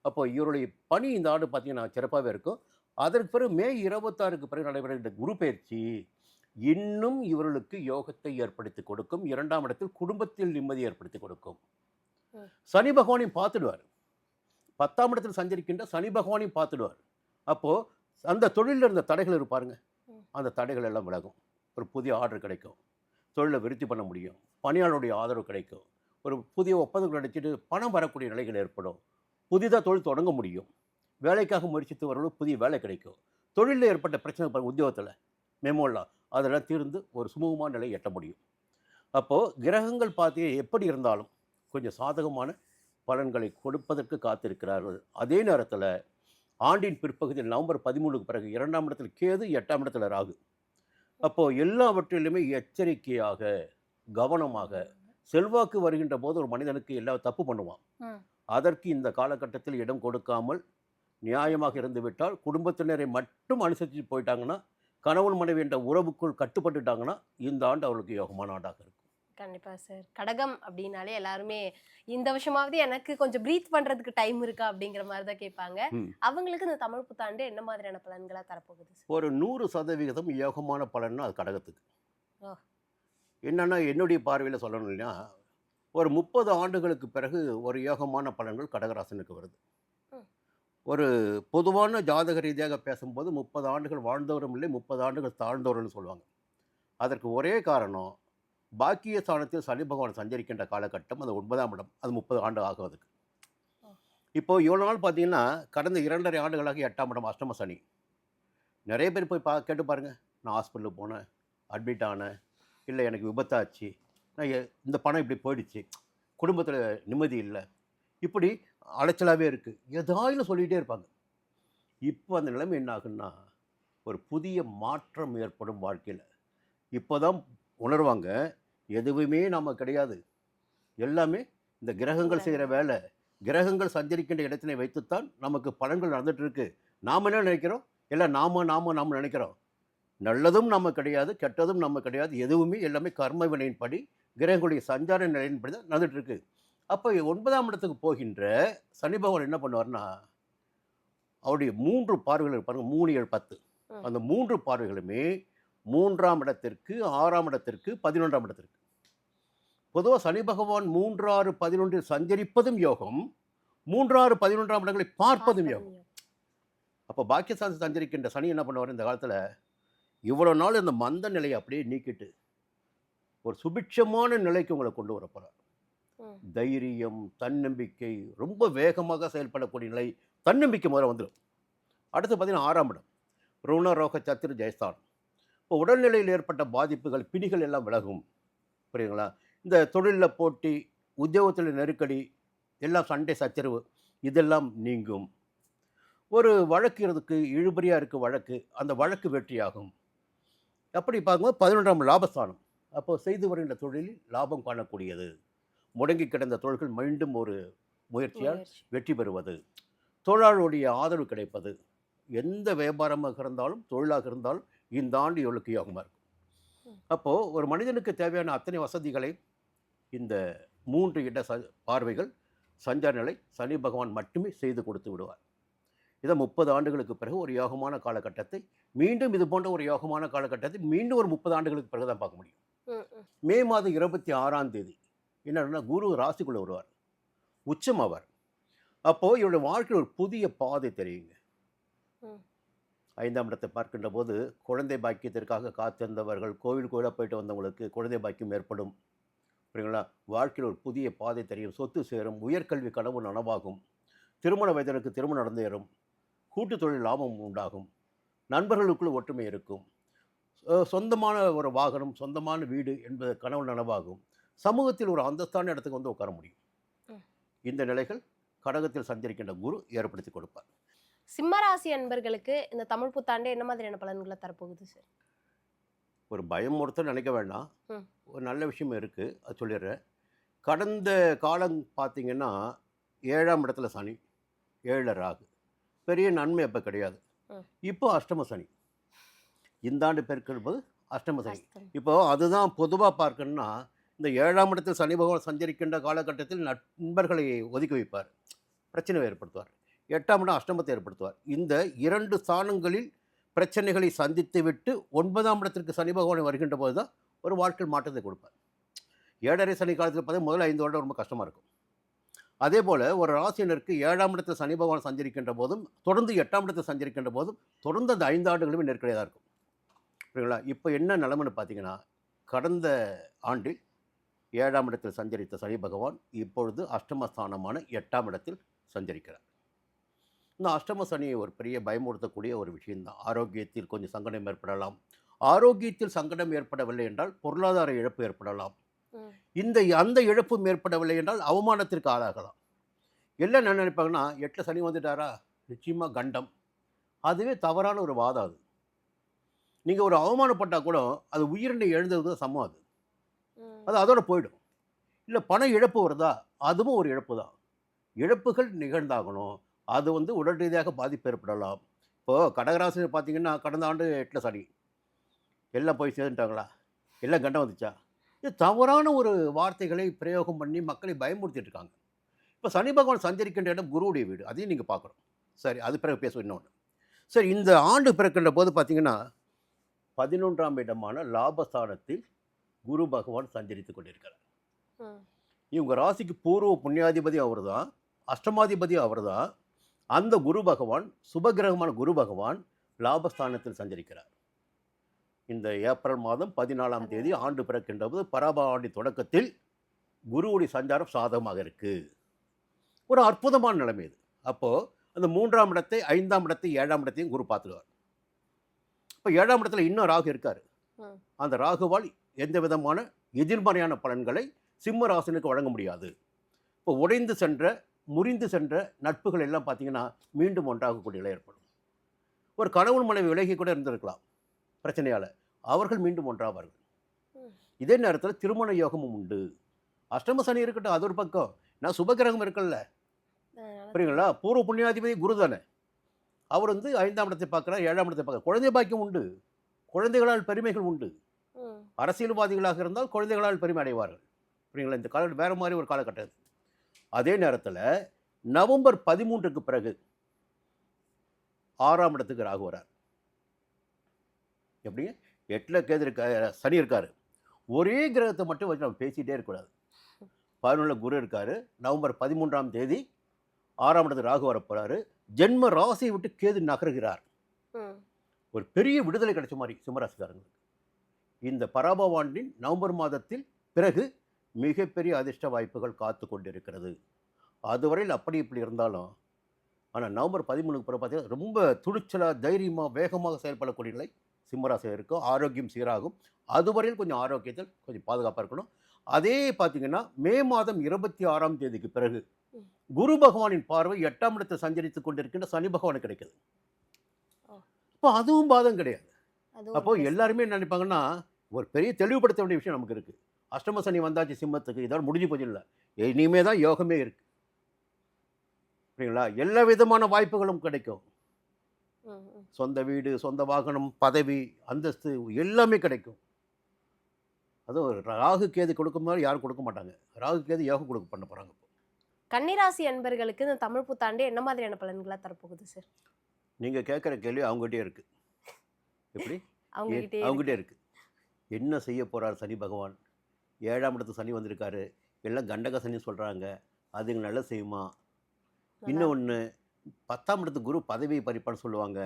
அப்போ இவருடைய பணி இந்த ஆண்டு பார்த்தீங்கன்னா சிறப்பாகவே இருக்கும். அதற்கு பிறகு மே 26க்கு பிறகு நடைபெறுகின்ற குரு பயிற்சி இன்னும் இவர்களுக்கு யோகத்தை ஏற்படுத்தி கொடுக்கும். 2ஆம் இடத்தில் குடும்பத்தில் நிம்மதி ஏற்படுத்தி கொடுக்கும். சனி பகவானையும் பார்த்துடுவார். 10ஆம் இடத்தில் சஞ்சரிக்கின்ற சனி பகவானையும் பார்த்துடுவார். அப்போது அந்த தொழிலில் இருந்த தடைகள் இருப்பாருங்க, அந்த தடைகள் எல்லாம் விலகும். ஒரு புதிய ஆர்டர் கிடைக்கும், தொழிலை விருத்தி பண்ண முடியும், பணியாளருடைய ஆதரவு கிடைக்கும், ஒரு புதிய ஒப்பந்தங்கள் அடிச்சுட்டு பணம் வரக்கூடிய நிலைகள் ஏற்படும், புதிதாக தொழில் தொடங்க முடியும், வேலைக்காக முயற்சித்து வரவங்களுக்கு புதிய வேலை கிடைக்கும், தொழிலில் ஏற்பட்ட பிரச்சனை உத்தியோகத்தில் மெமோலாம் அதெல்லாம் தீர்ந்து ஒரு சுமூகமான நிலையை எட்ட முடியும். அப்போது கிரகங்கள் பார்த்து எப்படி இருந்தாலும் கொஞ்சம் சாதகமான பலன்களை கொடுப்பதற்கு காத்திருக்கிறார்கள். அதே நேரத்தில் ஆண்டின் பிற்பகுதியில் நவம்பர் 13க்கு பிறகு 2ஆம் இடத்தில் கேது, 8ஆம் இடத்துல ராகு. அப்போது எல்லாவற்றிலுமே எச்சரிக்கையாக, கவனமாக, செல்வாக்கு வருகின்ற போது ஒரு மனிதனுக்கு எல்லா தப்பு பண்ணுவான். அதற்கு இந்த காலகட்டத்தில் இடம் கொடுக்காமல் நியாயமாக இருந்துவிட்டால், குடும்பத்தினரை மட்டும் அனுசரித்து போயிட்டாங்கன்னா, கணவன் மனைவி என்ற உறவுக்குள் கட்டுப்பட்டுட்டாங்கன்னா இந்த ஆண்டு அவளுக்கு யோகமான ஆண்டாக இருக்கும். கண்டிப்பா சார். கடகம் அப்படின்னாலே எல்லாருமே இந்த வருஷமாவது எனக்கு கொஞ்சம் பிரீத் பண்றதுக்கு டைம் இருக்கா அப்படிங்கிற மாதிரி தான் கேட்பாங்க. அவங்களுக்கு இந்த தமிழ் புத்தாண்டு என்ன மாதிரியான பலன்களா தரப்போகுது? ஒரு 100% யோகமான பலன்னா அது கடகத்துக்கு. என்னன்னா என்னுடைய பார்வையில் சொல்லணும் இல்லையா, ஒரு 30 ஆண்டுகளுக்கு பிறகு ஒரு யோகமான பலன்கள் கடகராசனுக்கு வருது. ஒரு பொதுவான ஜாதக ரீதியாக பேசும்போது 30 ஆண்டுகள் வாழ்ந்தவரும் இல்லை, 30 ஆண்டுகள் தாழ்ந்தவர்கள் சொல்லுவாங்க. அதற்கு ஒரே காரணம், பாக்கிய ஸ்தானத்தில் சனி பகவான் சஞ்சரிக்கின்ற காலகட்டம் அது 9ஆம் இடம், அது 30 ஆண்டு ஆகுவதுக்கு. இப்போது இவ்வளோ நாள் பார்த்தீங்கன்னா கடந்த 2.5 ஆண்டுகளாக 8ஆம் இடம் அஷ்டம சனி. நிறைய பேர் போய் கேட்டு பாருங்கள், நான் ஹாஸ்பிட்டலுக்கு போனேன், அட்மிட் ஆனேன், இல்லை எனக்கு விபத்தாச்சு, நான் இந்த பணம் இப்படி போயிடுச்சு, குடும்பத்தில் நிம்மதி இல்லை, இப்படி அலைச்சலாகவே இருக்குது, ஏதாயிலும் சொல்லிகிட்டே இருப்பாங்க. இப்போ அந்த நிலைமை என்ன ஆகுன்னா, ஒரு புதிய மாற்றம் ஏற்படும் வாழ்க்கையில். இப்போ தான் உணர்வாங்க, எதுவுமே நம்ம கிடையாது, எல்லாமே இந்த கிரகங்கள் செய்கிற வேலை, கிரகங்கள் சஞ்சரிக்கின்ற இடத்தினை வைத்துத்தான் நமக்கு பலன்கள் நடந்துட்டு இருக்கு. நாம் என்ன நினைக்கிறோம்? எல்லாம் நாம நினைக்கிறோம். நல்லதும் நம்ம கிடையாது, கெட்டதும் நம்ம கிடையாது. எதுவுமே எல்லாமே கர்ம வினையின்படி கிரகங்களுடைய சஞ்சார நிலையின்படி தான் நடந்துட்டு இருக்கு. அப்போ 9ஆம் இடத்துக்கு போகின்ற சனி பகவான் என்ன பண்ணுவார்னா, அவருடைய 3 பார்வைகள் இருப்பாங்க. 3, 7, 10. அந்த 3 பார்வைகளுமே 3ஆம் இடத்திற்கு, 6ஆம் இடத்திற்கு, 11ஆம் இடத்திற்கு. பொதுவாக சனி பகவான் 3, 6, 11 சஞ்சரிப்பதும் யோகம், 3, 6, 11ஆம் இடங்களை பார்ப்பதும் யோகம். அப்போ பாக்கியஸ்தானத்தில் சஞ்சரிக்கின்ற சனி என்ன பண்ணுவார் இந்த காலத்தில், இவ்வளோ நாள் இந்த மந்த நிலையை அப்படியே நீக்கிட்டு ஒரு சுபிட்சமான நிலைக்கு உங்களை கொண்டு வர போகிறார். தைரியம், தன்னம்பிக்கை, ரொம்ப வேகமாக செயல்படக்கூடிய நிலை, தன்னம்பிக்கை முதல்ல வந்துடும். அடுத்து பார்த்தீங்கன்னா 6ஆம் இடம், ருண ரோக சத்துரு ஜெயஸ்தானம். இப்போ உடல்நிலையில் ஏற்பட்ட பாதிப்புகள், பிணிகள் எல்லாம் விலகும். புரியுங்களா? இந்த தொழிலில் போட்டி, உத்தியோகத்தில் நெருக்கடி, எல்லாம் சண்டை சச்சரவு, இதெல்லாம் நீங்கும். ஒரு வழக்கு இருக்கு, இழுபறியாக இருக்குது வழக்கு, அந்த வழக்கு வெற்றியாகும். அப்படி பார்க்கும்போது 11ஆம் லாபஸ்தானம். அப்போது செய்து வருகின்ற தொழிலில் லாபம் காணக்கூடியது. முடங்கி கிடந்த தொழில்கள் மீண்டும் ஒரு முயற்சியால் வெற்றி பெறுவது, தொழிலாளருடைய ஆதரவு கிடைப்பது. எந்த வியாபாரமாக இருந்தாலும் தொழிலாக இருந்தாலும் இந்த ஆண்டு எவ்வளோக்கு யோகமாக இருக்கும். அப்போது ஒரு மனிதனுக்கு தேவையான அத்தனை வசதிகளை இந்த 3 இட பார்வைகள் சஞ்சார நிலை சனி பகவான் மட்டுமே செய்து கொடுத்து விடுவார். இதை 30 ஆண்டுகளுக்கு பிறகு ஒரு யோகமான காலகட்டத்தை, மீண்டும் இது போன்ற ஒரு யோகமான காலகட்டத்தை மீண்டும் ஒரு 30 ஆண்டுகளுக்கு பிறகு தான் பார்க்க முடியும். மே மாதம் 26ஆம் தேதி என்னன்னா குரு ராசிக்குள்ளே வருவார், உச்சம் ஆவார். அப்போது இவருடைய வாழ்க்கையில் ஒரு புதிய பாதை தெரியுங்க. 5ஆம் இடத்தை பார்க்கின்ற போது குழந்தை பாக்கியத்திற்காக காத்திருந்தவர்கள், கோயிலாக போயிட்டு வந்தவங்களுக்கு குழந்தை பாக்கியம் ஏற்படும். புரியுங்களா? வாழ்க்கையில் ஒரு புதிய பாதை தெரியும், சொத்து சேரும், உயர்கல்வி கனவு நனவாகும், திருமண வயதிற்கு திருமணம் நடந்தேறும், கூட்டு தொழில் லாபம் உண்டாகும், நண்பர்களுக்குள்ள ஒற்றுமை இருக்கும், சொந்தமான ஒரு வாகனம், சொந்தமான வீடு என்பது கனவு நனவாகும், சமூகத்தில் ஒரு அந்தஸ்தான இடத்துக்கு வந்து உட்கார முடியும். இந்த நிலைகள் கடகத்தில் சஞ்சரிக்கின்ற குரு ஏற்படுத்தி கொடுப்பார். சிம்மராசி அன்பர்களுக்கு இந்த தமிழ் புத்தாண்டு என்ன மாதிரியான பலன்களை தரப்போகுது சார்? ஒரு பயம் ஒருத்தர் நினைக்க வேண்டாம், ஒரு நல்ல விஷயம் இருக்குது, அது சொல்லிடுறேன். கடந்த காலம் பார்த்தீங்கன்னா 7ஆம் இடத்துல சனி, 7 ராகு, பெரிய நன்மை அப்போ கிடையாது. இப்போ அஷ்டம சனி, இந்த ஆண்டு பெருக்கும்போது அஷ்டம சனி. இப்போ அதுதான் பொதுவாக பார்க்கணுன்னா, இந்த 7ஆம் இடத்தில் சனி பகவான் சஞ்சரிக்கின்ற காலகட்டத்தில் நண்பர்களை ஒதுக்கி வைப்பார், பிரச்சனை ஏற்படுத்துவார். 8ஆம் இடம் அஷ்டமத்தை ஏற்படுத்துவார். இந்த 2 ஸ்தானங்களில் பிரச்சனைகளை சந்தித்து விட்டு 9ஆம் இடத்திற்கு சனி பகவான் வருகின்ற போது தான் ஒரு வாழ்க்கையில் மாற்றத்தை கொடுப்பார். 7.5 சனி காலத்தில் பார்த்தீங்கன்னா முதல் 5 வருடம் ரொம்ப கஷ்டமாக இருக்கும். அதே போல் ஒரு ராசினருக்கு 7ஆம் இடத்தில் சனி பகவான் சஞ்சரிக்கின்ற போதும், தொடர்ந்து 8ஆம் இடத்தில் சஞ்சரிக்கின்ற போதும், தொடர்ந்து அந்த 5 ஆண்டுகளுமே நெருக்கடியாக இருக்கும். புரியுங்களா? இப்போ என்ன நிலைமைன்னு பார்த்தீங்கன்னா, கடந்த ஆண்டில் 7ஆம் இடத்தில் சஞ்சரித்த சனி பகவான் இப்பொழுது அஷ்டமஸ்தானமான 8ஆம் இடத்தில் சஞ்சரிக்கிறார். இந்த அஷ்டம சனியை ஒரு பெரிய பயமுறுத்தக்கூடிய ஒரு விஷயம்தான். ஆரோக்கியத்தில் கொஞ்சம் சங்கடம் ஏற்படலாம். ஆரோக்கியத்தில் சங்கடம் ஏற்படவில்லை என்றால் பொருளாதார இழப்பு ஏற்படலாம். அந்த இழப்பும் ஏற்படவில்லை என்றால் அவமானத்திற்கு ஆளாகலாம். எல்லாம் என்ன நினைப்பாங்கன்னா, 8 சனி வந்துட்டாரா, நிச்சயமாக கண்டம். அதுவே தவறான ஒரு வாதம். அது நீங்கள் ஒரு அவமானப்பட்டால் கூட அது உயிரினை எழுந்தது சமம். அது அதோட போயிடும். இல்லை பண இழப்பு வருதா, அதுவும் ஒரு இழப்பு தான். இழப்புகள் நிகழ்ந்தாகணும். அது உடல் ரீதியாக பாதிப்பு ஏற்படலாம். இப்போது கடகராசியில் பார்த்தீங்கன்னா, கடந்த ஆண்டு 8 சனி, எல்லாம் போய் சேர்ந்துட்டாங்களா, எல்லாம் கண்டம் வந்துச்சா? இது தவறான ஒரு வார்த்தைகளை பிரயோகம் பண்ணி மக்களை பயமுறுத்திட்டு இருக்காங்க. இப்போ சனி பகவான் சஞ்சரிக்கின்ற இடம் குருவுடைய வீடு, அதையும் நீங்கள் பார்க்கணும். சரி, அது பிறகு பேசுவோம் இன்னொன்று. சரி, இந்த ஆண்டு பிறக்கின்ற போது பார்த்தீங்கன்னா 11ஆம் இடமான லாபஸ்தானத்தில் குரு பகவான் சஞ்சரித்து கொண்டிருக்கிறார். இவங்க ராசிக்கு பூர்வ புண்ணியாதிபதி அவர் தான், அஷ்டமாதிபதி அவர் தான். அந்த குரு பகவான், சுபகிரகமான குரு பகவான் லாபஸ்தானத்தில் சஞ்சரிக்கிறார். இந்த ஏப்ரல் மாதம் 14ஆம் தேதி ஆண்டு பிறக்கின்ற போது பராப ஆண்டு தொடக்கத்தில் குருவுடைய சஞ்சாரம் சாதகமாக இருக்குது. ஒரு அற்புதமான நிலைமை இது. அப்போது அந்த 3ஆம் இடத்தை, 5ஆம் இடத்தை, 7ஆம் இடத்தையும் குரு பார்த்துடுவார். இப்போ 7ஆம் இடத்துல இன்னும் ராகு இருக்கார். அந்த ராகுவால் எந்த விதமான எதிர்மறையான பலன்களை சிம்ம ராசினுக்கு வழங்க முடியாது. இப்போ உடைந்து சென்ற, முறிந்து சென்ற நட்புகள் எல்லாம் பார்த்தீங்கன்னா மீண்டும் ஒன்றாகக்கூடிய நிலை ஏற்படும். ஒரு கணவன் மனைவி விலகி கூட இருந்திருக்கலாம் பிரச்சனையால், அவர்கள் மீண்டும் ஒன்றாவார்கள். இதே நேரத்தில் திருமண யோகமும் உண்டு. அஷ்டம சனி இருக்கட்டும், அது ஒரு பக்கம். நான் சுபகிரகம் இருக்குல்ல, புரியுங்களா? பூர்வ புண்ணியாதிபதி குரு தானே. அவர் வந்து 5ஆம் இடத்தை பார்க்குறார், 7ஆம் இடத்தை பார்க்குறார். குழந்தை பாக்கியம் உண்டு, குழந்தைகளால் பெருமைகள் உண்டு. அரசியல்வாதிகளாக இருந்தால் குழந்தைகளால் பெருமை அடைவார்கள். புரியுங்களா? இந்த காலகட்டம் வேறு மாதிரி ஒரு காலகட்டம். அதே நேரத்தில் நவம்பர் 13க்கு பிறகு 6ஆம் இடத்துக்கு ராகு வரார். எப்படி 8ல் கேது சனி இருக்கார். ஒரே கிரகத்தை மட்டும் வச்சு நம்ம பேசிகிட்டே இருக்கக்கூடாது. 11ல் குரு இருக்கார். நவம்பர் 13ஆம் தேதி 6ஆம் இடத்துக்கு ராகு வரப்போகிறாரு. ஜென்ம ராசியை விட்டு கேது நகர்கிறார். ஒரு பெரிய விடுதலை கிடைச்ச மாதிரி சிம்மராசிக்காரங்களுக்கு. இந்த பராபவாண்டின் நவம்பர் மாதத்தில் பிறகு மிகப்பெரிய அதிர்ஷ்ட வாய்ப்புகள் காத்து கொண்டிருக்கிறது. அதுவரையில் அப்படி இப்படி இருந்தாலும், ஆனால் நவம்பர் 13க்கு பிறகு பார்த்தீங்கன்னா ரொம்ப துணிச்சலாக, தைரியமாக, வேகமாக செயல்படக்கூடிய நிலை சிம்மராசியில் இருக்கும். ஆரோக்கியம் சீராகும். அதுவரையில் கொஞ்சம் ஆரோக்கியத்தில் கொஞ்சம் பாதுகாப்பாக இருக்கணும். அதே பார்த்தீங்கன்னா மே மாதம் 26ஆம் தேதிக்கு பிறகு குரு பகவானின் பார்வை 8ஆம் இடத்தை சஞ்சரித்து கொண்டிருக்கின்ற சனி பகவானுக்கு கிடைக்குது. இப்போ அதுவும் பாதம் கிடையாது. அப்போ எல்லாருமே என்ன நினைப்பாங்கன்னா, ஒரு பெரிய தெளிவுபடுத்த வேண்டிய விஷயம் நமக்கு இருக்குது. அஷ்டம சனி வந்தாச்சு சிம்மத்துக்கு, இதோட முடிஞ்சு போச்சு இல்லை, இனிமே தான் யோகமே இருக்குது. சரிங்களா? எல்லா விதமான வாய்ப்புகளும் கிடைக்கும். சொந்த வீடு, சொந்த வாகனம், பதவி, அந்தஸ்து எல்லாமே கிடைக்கும். அதுவும் ராகு கேது கொடுக்கும் மாதிரி யாரும் கொடுக்க மாட்டாங்க. ராகு கேது யோகம் கொடுக்க பண்ண போகிறாங்க. கன்னிராசி அன்பர்களுக்கு இந்த தமிழ் புத்தாண்டு என்ன மாதிரியான பலன்களாக தரப்போகுது சார்? நீங்கள் கேட்குற கேள்வி அவங்ககிட்டே இருக்குது. எப்படி? அவங்ககிட்டே இருக்குது. என்ன செய்ய போகிறார் சனி பகவான்? 7ஆம் இடத்து சனி வந்திருக்காரு. எல்லாம் கண்டக சனி சொல்கிறாங்க. அதுங்க நல்லா செய்யுமா? இன்னொன்று 10ஆம் இடத்து குரு பதவியை பறிப்பான்னு சொல்லுவாங்க.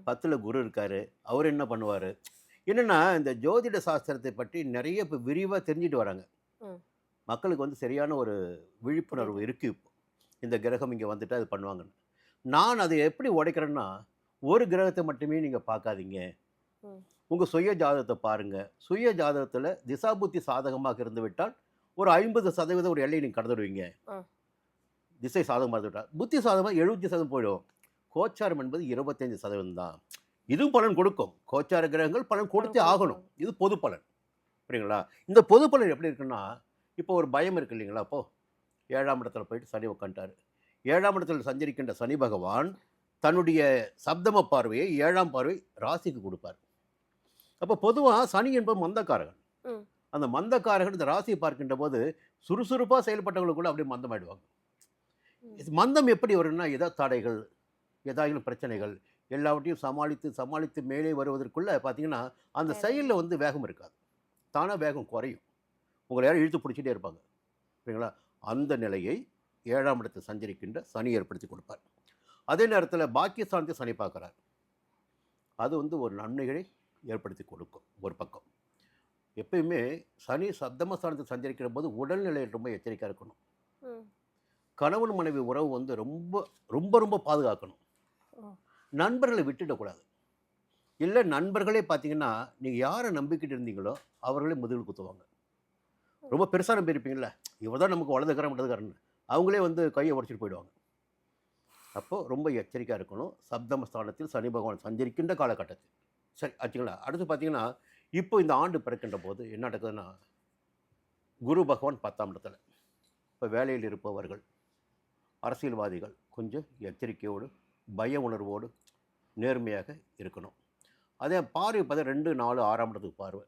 10ல் குரு இருக்கார். அவர் என்ன பண்ணுவார்? என்னென்னா, இந்த ஜோதிட சாஸ்திரத்தை பற்றி நிறைய இப்போ விரிவாக தெரிஞ்சுட்டு வராங்க. மக்களுக்கு வந்து சரியான ஒரு விழிப்புணர்வு இருக்குது. இப்போ இந்த கிரகம் இங்கே வந்துட்டு அது பண்ணுவாங்கன்னு. நான் அதை எப்படி உடைக்கிறேன்னா, ஒரு கிரகத்தை மட்டுமே நீங்கள் பார்க்காதீங்க. உங்கள் சுய ஜாதகத்தை பாருங்கள். சுய ஜாதகத்தில் திசாபுத்தி சாதகமாக இருந்து விட்டால் ஒரு 50% ஒரு எல்லையை நீங்கள் கடந்துடுவீங்க. திசை சாதகமாக இருந்துவிட்டால். புத்தி சாதகமாக 70% போயிடும். கோச்சாரம் என்பது 25% தான். இதுவும் பலன் கொடுக்கும். கோச்சார கிரகங்கள் பலன் கொடுத்தே ஆகணும். இது பொது பலன். புரியுங்களா? இந்த பொது பலன் எப்படி இருக்குன்னா, இப்போ ஒரு பயம் இருக்கு இல்லைங்களா? அப்போது 7ஆம் இடத்துல போயிட்டு சனி உட்காந்துட்டார். 7ஆம் இடத்துல சஞ்சரிக்கின்ற சனி பகவான் தன்னுடைய சப்தம பார்வையை 7ஆம் பார்வை ராசிக்கு கொடுப்பார். அப்போ பொதுவாக சனி என்பது மந்தக்காரகன். அந்த மந்தக்காரகன் இந்த ராசியை பார்க்கின்ற போது சுறுசுறுப்பாக செயல்பட்டவங்களுக்கு கூட அப்படியே மந்தமாயிடுவாங்க. மந்தம் எப்படி வரும்னா, ஏதாவது தடைகள், ஏதாவது பிரச்சனைகள் எல்லாவற்றையும் சமாளித்து மேலே வருவதற்குள்ளே பார்த்தீங்கன்னா அந்த செயலில் வந்து வேகம் இருக்காது. தானாக வேகம் குறையும். உங்களை யாரும் இழுத்து பிடிச்சிட்டே இருப்பாங்க. சரிங்களா? அந்த நிலையை 7ஆம் இடத்தை சஞ்சரிக்கின்ற சனி ஏற்படுத்தி கொடுப்பார். அதே நேரத்தில் பாக்கியஸ்தானத்தை சனி பார்க்குறார். அது வந்து ஒரு நன்மைகளை ஏற்படுத்தி கொடுக்கும். ஒரு பக்கம் எப்பயுமே சனி சப்தமஸ்தானத்தை சஞ்சரிக்கிற போது உடல்நிலையில் ரொம்ப எச்சரிக்கையாக இருக்கணும். கணவன் மனைவி உறவு வந்து ரொம்ப ரொம்ப ரொம்ப பாதுகாக்கணும். நண்பர்களை விட்டுடக்கூடாது. இல்லை, நண்பர்களே பார்த்தீங்கன்னா நீங்கள் யாரை நம்பிக்கிட்டு இருந்தீங்களோ அவர்களே முதல் குத்துவாங்க. ரொம்ப பெருசாக நம்பி இருப்பீங்கள, இவர் தான் நமக்கு வலதுக்காரன்னு அவங்களே வந்து கையை உடச்சிட்டு போயிடுவாங்க. அப்போது ரொம்ப எச்சரிக்கையாக இருக்கணும். சப்தமஸ்தானத்தில் சனி பகவான் சஞ்சரிக்கின்ற காலகட்டத்தில். சரி ஆச்சுங்களா? அடுத்து பார்த்தீங்கன்னா இப்போ இந்த ஆண்டு பிறக்கின்ற போது என்ன நடக்குதுன்னா, குரு பகவான் 10ஆம் இடத்துல. இப்போ வேலையில் இருப்பவர்கள், அரசியல்வாதிகள் கொஞ்சம் எச்சரிக்கையோடு, பய உணர்வோடு, நேர்மையாக இருக்கணும். அதே பார்வை 2, 4, 6ஆம் இடத்துக்கு பார்வை.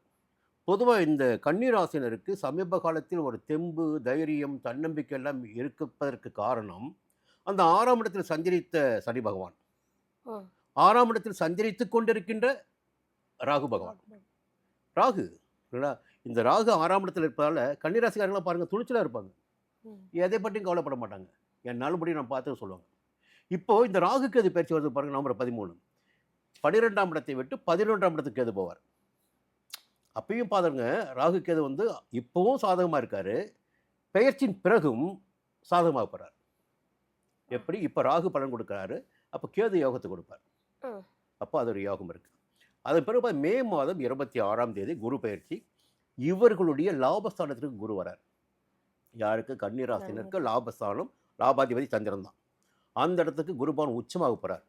பொதுவாக இந்த கன்னிராசினருக்கு சமீப காலத்தில் ஒரு தெம்பு, தைரியம், தன்னம்பிக்கை எல்லாம் இருப்பதற்கு காரணம் அந்த 6ஆம் இடத்தில் சஞ்சரித்த சனி பகவான், 6ஆம் இடத்தில் சஞ்சரித்து கொண்டிருக்கின்ற ராகு பகவான். ராகு இந்த ராகு 6ஆம் இடத்தில் இருப்பதால் கன்னிராசிக்காரங்களாம் பாருங்கள் துணிச்சலாக இருப்பாங்க. எதை பற்றியும் கவலைப்பட மாட்டாங்க. என் நாளுபடி நான் பார்த்து சொல்லுவாங்க. இப்போது இந்த ராகுக்கு அது பயிற்சி வருது பாருங்கள். நவம்பர் 13 12ஆம் இடத்தை விட்டு 11ஆம் இடத்துக்கு கேது போவார். அப்பயும் பாருங்க, ராகு கேது வந்து இப்போவும் சாதகமாக இருக்கார். பெயர்ச்சியின் பிறகும் சாதகமாக போகிறார். எப்படி? இப்போ ராகு பலன் கொடுக்குறாரு, அப்போ கேது யோகத்தை கொடுப்பார். அப்போ அது ஒரு யோகம் இருக்குது. அதன் பிறகு மே மாதம் 26ஆம் தேதி குரு பெயர்ச்சி. இவர்களுடைய லாபஸ்தானத்திற்கு குரு வரார். யாருக்கு? கன்னிராசினருக்கு லாபஸ்தானம், லாபாதிபதி சந்திரன் தான். அந்த இடத்துக்கு குருபவன் உச்சமாக போகிறார்.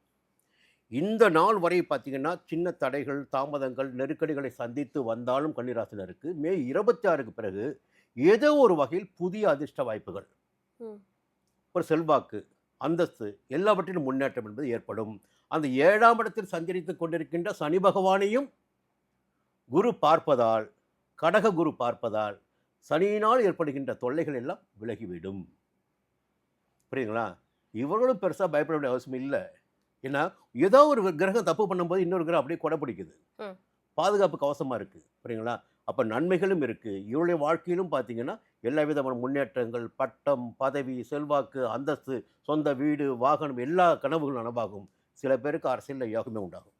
இந்த நாள் வரை பார்த்தீங்கன்னா சின்ன தடைகள், தாமதங்கள், நெருக்கடிகளை சந்தித்து வந்தாலும் கன்னிராசினருக்கு மே 26க்கு பிறகு ஏதோ ஒரு வகையில் புதிய அதிர்ஷ்ட வாய்ப்புகள், ம். ஒரு செல்வாக்கு, அந்தஸ்து எல்லாவற்றிலும் முன்னேற்றம் என்பது ஏற்படும். அந்த 7ஆம் இடத்தில் சஞ்சரித்துக் கொண்டிருக்கின்ற சனி பகவானையும் குரு பார்ப்பதால், கடக குரு பார்ப்பதால் சனியினால் ஏற்படுகின்ற தொல்லைகள் எல்லாம் விலகிவிடும். புரியுங்களா? இவர்களும் பெருசாக பயப்பட வேண்டிய அவசியம் இல்லை. ஏன்னா ஏதோ ஒரு கிரகம் தப்பு பண்ணும்போது இன்னொரு கிரகம் அப்படியே கொடை பிடிக்குது. ம். பாதுகாப்பு கவசமாக இருக்குது. புரியுங்களா? அப்போ நன்மைகளும் இருக்குது. இவருடைய வாழ்க்கையிலும் பார்த்தீங்கன்னா எல்லா விதமான முன்னேற்றங்கள், பட்டம், பதவி, செல்வாக்கு, அந்தஸ்து, சொந்த வீடு, வாகனம் எல்லா கனவுகளும் நனவாகும். சில பேருக்கு அரசியலில் யோகமே உண்டாகும்.